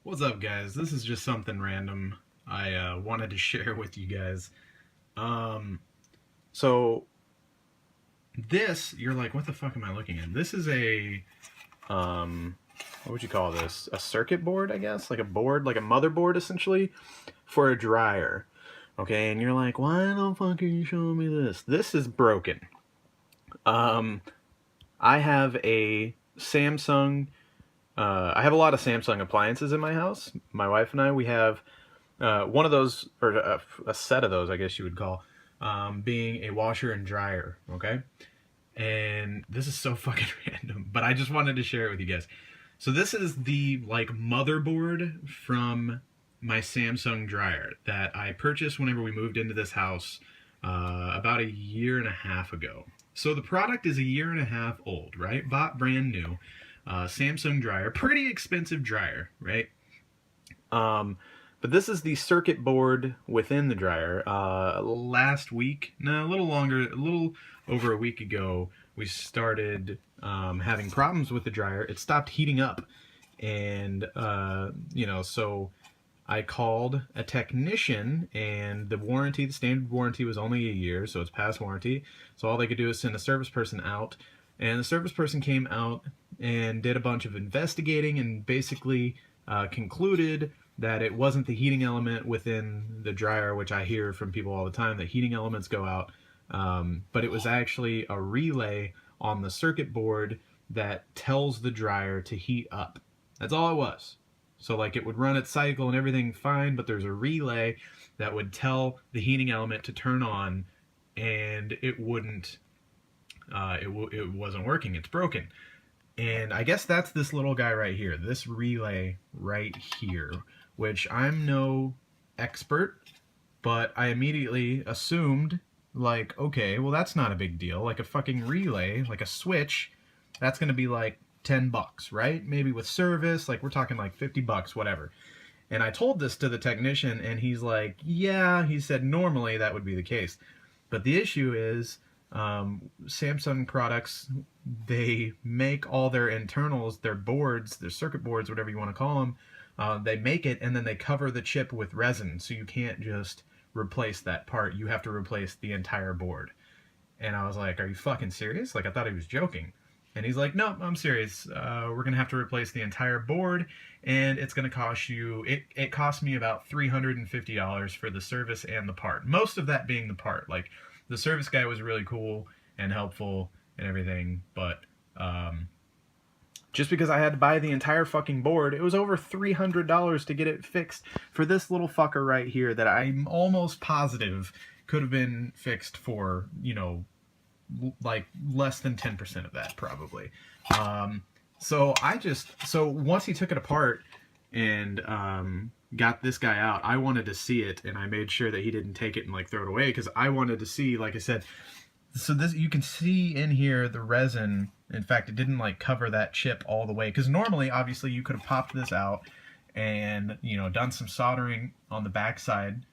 What's up, guys? This is just something random I wanted to share with you guys. Um, so this, you're like, what the fuck am I looking at? This is um, what would you call this? A circuit board, I guess? Like a board, like a motherboard, essentially, for a dryer. Okay, and you're like, why the fuck are you showing me this? This is broken. Um, I have a Samsung. I have a lot of Samsung appliances in my house. My wife and I, we have one of those, or a set of those, I guess you would call, being a washer and dryer. Okay, and this is so fucking random, but I just wanted to share it with you guys. So this is the like motherboard from my Samsung dryer that I purchased whenever we moved into this house about a year and a half ago. So the product is a year and a half old, right? Bought brand new. Samsung dryer, pretty expensive dryer, right? But this is the circuit board within the dryer. Last week, no, a little longer, a little over a week ago, we started having problems with the dryer. It stopped heating up, and so I called a technician, and the standard warranty was only a year, so it's past warranty. So all they could do is send a service person out, and the service person came out and did a bunch of investigating and basically concluded that it wasn't the heating element within the dryer, which I hear from people all the time, that heating elements go out, but it was actually a relay on the circuit board that tells the dryer to heat up. That's all it was. So like it would run its cycle and everything fine, but there's a relay that would tell the heating element to turn on, and it wouldn't. It wasn't working. It's broken. And I guess that's this little guy right here, this relay right here, which I'm no expert, but I immediately assumed, like, okay, well, that's not a big deal. Like a fucking relay, like a switch, that's going to be like $10, right? Maybe with service, like we're talking like $50, whatever. And I told this to the technician, and he's like, yeah, he said normally that would be the case. But the issue is, Samsung products, they make all their internals, their boards, their circuit boards, whatever you want to call them, they make it and then they cover the chip with resin, so you can't just replace that part. You have to replace the entire board. And I was like, are you fucking serious? Like, I thought he was joking. And he's like, no, I'm serious. We're going to have to replace the entire board, and it's going to cost you, it cost me about $350 for the service and the part. Most of that being the part. Like, the service guy was really cool and helpful and everything, but just because I had to buy the entire fucking board, it was over $300 to get it fixed for this little fucker right here that I'm almost positive could have been fixed for, like less than 10% of that probably. So once he took it apart and got this guy out, I wanted to see it, and I made sure that he didn't take it and like throw it away, because I wanted to see, like I said, so this, you can see in here the resin. In fact, it didn't like cover that chip all the way, because normally obviously you could have popped this out and done some soldering on the backside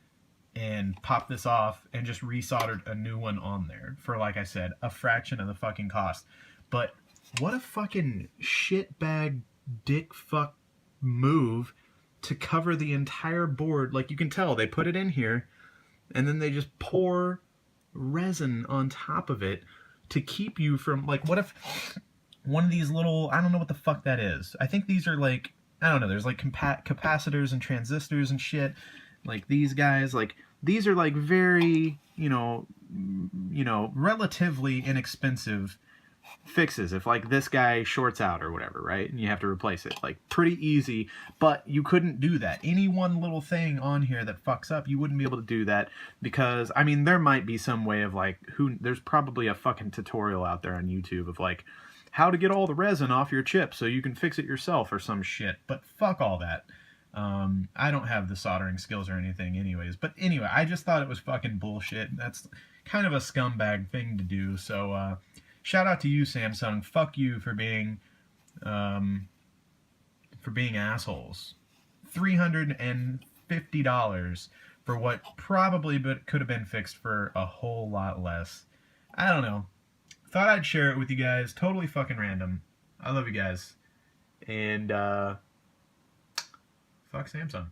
and popped this off and just resoldered a new one on there for, like I said, a fraction of the fucking cost. But what a fucking shitbag dick fuck move to cover the entire board. Like, you can tell they put it in here and then they just pour resin on top of it to keep you from, like, what if one of these little, I don't know what the fuck that is. I think these are like, I don't know, there's like capacitors and transistors and shit. Like these guys, like these are like very, relatively inexpensive fixes. If like this guy shorts out or whatever, right, and you have to replace it, like pretty easy. But you couldn't do that. Any one little thing on here that fucks up, you wouldn't be able to do that, because I mean there might be some way of like, there's probably a fucking tutorial out there on YouTube of like how to get all the resin off your chip so you can fix it yourself or some shit. But fuck all that. I don't have the soldering skills or anything anyways. But anyway, I just thought it was fucking bullshit. That's kind of a scumbag thing to do. So shout out to you, Samsung. Fuck you for being assholes. $350 for what probably could have been fixed for a whole lot less. I don't know. Thought I'd share it with you guys. Totally fucking random. I love you guys. And fuck Samsung.